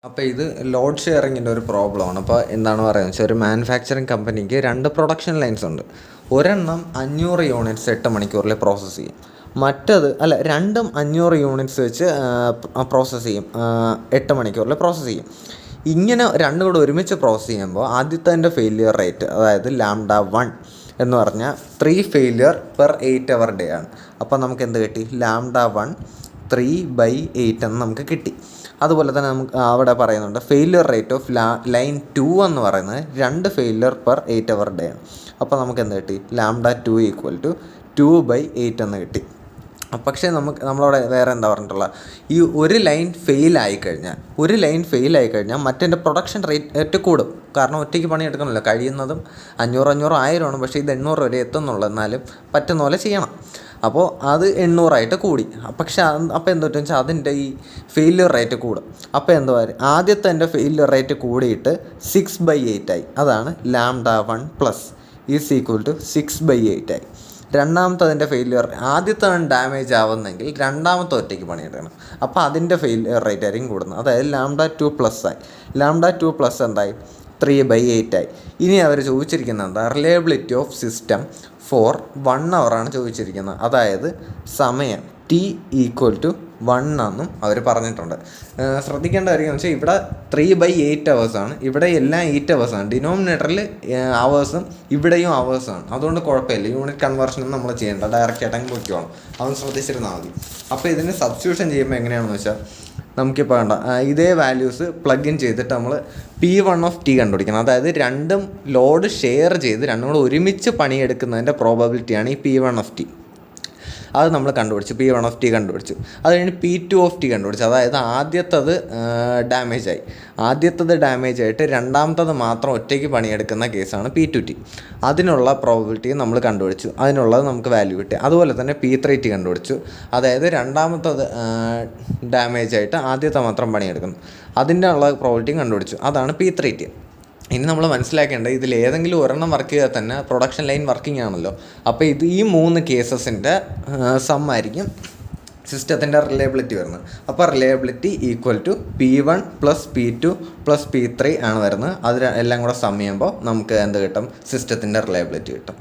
അപ്പോൾ ഇത് ലോഡ് ഷെയറിങ്ങിൻ്റെ ഒരു പ്രോബ്ലമാണ്. അപ്പോൾ എന്താണ് പറയുന്നത് വെച്ചാൽ, ഒരു മാനുഫാക്ചറിങ് കമ്പനിക്ക് 2 പ്രൊഡക്ഷൻ ലൈൻസ് ഉണ്ട്. ഒരെണ്ണം 500 യൂണിറ്റ്സ് 8 മണിക്കൂറിൽ പ്രോസസ്സ് ചെയ്യും. രണ്ടും 500 യൂണിറ്റ്സ് വെച്ച് പ്രോസസ്സ് ചെയ്യും, 8 മണിക്കൂറിൽ പ്രോസസ്സ് ചെയ്യും. ഇങ്ങനെ രണ്ടും കൂടെ ഒരുമിച്ച് പ്രോസസ്സ് ചെയ്യുമ്പോൾ ആദ്യത്തെ ഫെയിലിയർ റേറ്റ്, അതായത് λ1 എന്ന് പറഞ്ഞാൽ 3 ഫെയിലിയർ പെർ 8 അവർ ഡേ ആണ്. അപ്പോൾ നമുക്ക് എന്ത് കിട്ടി? λ1 3/8 എന്ന് നമുക്ക് കിട്ടി. അതുപോലെ തന്നെ നമുക്ക് അവിടെ പറയുന്നുണ്ട് ഫെയിലിയർ റേറ്റ് ഓഫ് ലൈൻ 2 എന്ന് പറയുന്നത് 2 ഫെയിലിയർ പെർ 8 അവർ ഡേ ആണ്. അപ്പോൾ നമുക്ക് എന്ത് കിട്ടി? λ2 = 2/8 എന്ന് കിട്ടി. പക്ഷേ നമ്മളവിടെ വേറെ എന്താ പറഞ്ഞിട്ടുള്ളത്, ഈ ഒരു ലൈൻ ഫെയിൽ ആയിക്കഴിഞ്ഞാൽ മറ്റേ പ്രൊഡക്ഷൻ റേറ്റ് കൂടും. കാരണം ഒറ്റയ്ക്ക് പണിയെടുക്കണമല്ലോ, കഴിയുന്നതും 500 1000 പക്ഷേ ഇത് 800 വരെ എത്തുന്നുള്ളൂ. എന്നാലും പറ്റുന്ന പോലെ ചെയ്യണം. അപ്പോൾ അത് 800 കൂടി. പക്ഷേ അപ്പോൾ എന്താ വെച്ചാൽ അതിൻ്റെ ഈ ഫെയിലിയർ റേറ്റ് കൂടും. അപ്പോൾ എന്തുവാ, ആദ്യത്തെ ഫെയിലിയർ റേറ്റ് കൂടിയിട്ട് 6/8 ആയി. അതാണ് λ1 = 6/8 ആയി. രണ്ടാമത്തെ ഫെയിലിയർ, ആദ്യത്തെ ഡാമേജ് ആവുന്നെങ്കിൽ രണ്ടാമത്തെ ഒറ്റയ്ക്ക് പണിയെടുക്കണം. അപ്പോൾ അതിൻ്റെ ഫെയിലിയർ റേറ്റ് ആയിരിക്കും കൂടുന്നത്. അതായത് λ2+ ആയി. λ2+ എന്തായി? 3/8 ആയി. ഇനി അവർ ചോദിച്ചിരിക്കുന്നത് എന്താ? Reliability of system for 1 hour ചോദിച്ചിരിക്കുന്നത്. അതായത് സമയം T = 1 എന്നും അവർ പറഞ്ഞിട്ടുണ്ട്. ശ്രദ്ധിക്കേണ്ട കാര്യം വെച്ചാൽ ഇവിടെ 3/8 hours, ഇവിടെ എല്ലാം 8 hours. ഡിനോമിനേറ്ററിൽ അവേഴ്സും ഇവിടെയും അവേഴ്സാണ്. അതുകൊണ്ട് കുഴപ്പമില്ല, യൂണിറ്റ് കൺവേർഷനും നമ്മൾ ചെയ്യേണ്ട, ഡയറക്റ്റ് ആയിട്ടങ്ങ് പൊയ്ക്കോണം. അതൊന്ന് ശ്രദ്ധിച്ചിരുന്നാൽ മതി. അപ്പോൾ ഇതിന് സബ്സ്റ്റിറ്റ്യൂഷൻ ചെയ്യുമ്പോൾ എങ്ങനെയാണെന്ന് വെച്ചാൽ, നമുക്കിപ്പോൾ വേണ്ട ഇതേ വാല്യൂസ് പ്ലഗ് ഇൻ ചെയ്തിട്ട് നമ്മൾ P1 കണ്ടുപിടിക്കണം. അതായത് രണ്ടും ലോഡ് ഷെയർ ചെയ്ത് രണ്ടും കൂടെ ഒരുമിച്ച് പണിയെടുക്കുന്നതിൻ്റെ പ്രോബബിലിറ്റിയാണ് ഈ P1. അത് നമ്മൾ കണ്ടുപിടിച്ചു, P1 കണ്ടുപിടിച്ചു. അത് കഴിഞ്ഞ് P2 കണ്ടുപിടിച്ചു. അതായത് ആദ്യത്തത് ഡാമേജ് ആയിട്ട് രണ്ടാമത്തത് മാത്രം ഒറ്റയ്ക്ക് പണിയെടുക്കുന്ന കേസാണ് P2. അതിനുള്ള പ്രോബബിലിറ്റി നമ്മൾ കണ്ടുപിടിച്ചു, അതിനുള്ളത് നമുക്ക് വാല്യൂ കിട്ടി. അതുപോലെ തന്നെ P3 കണ്ടുപിടിച്ചു. അതായത് രണ്ടാമത്തത് ഡാമേജ് ആയിട്ട് ആദ്യത്തെ മാത്രം പണിയെടുക്കുന്നു, അതിൻ്റെ ഉള്ള പ്രോബബിലിറ്റിയും കണ്ടുപിടിച്ചു. അതാണ് P3. ഇനി നമ്മൾ മനസ്സിലാക്കേണ്ടത്, ഇതിൽ ഏതെങ്കിലും ഒരെണ്ണം വർക്ക് ചെയ്താൽ തന്നെ പ്രൊഡക്ഷൻ ലൈൻ വർക്കിംഗ് ആണല്ലോ. അപ്പോൾ ഈ 3 കേസസിൻ്റെ സമ്മായിരിക്കും സിസ്റ്റത്തിൻ്റെ റിലയബിലിറ്റി വരുന്നത്. അപ്പോൾ റിലയബിലിറ്റി P1 + P2 + P3 ആണ് വരുന്നത്. അത് എല്ലാം കൂടെ സം ചെയ്യുമ്പോൾ നമുക്ക് എന്ത് കിട്ടും? സിസ്റ്റത്തിൻ്റെ റിലയബിലിറ്റി കിട്ടും.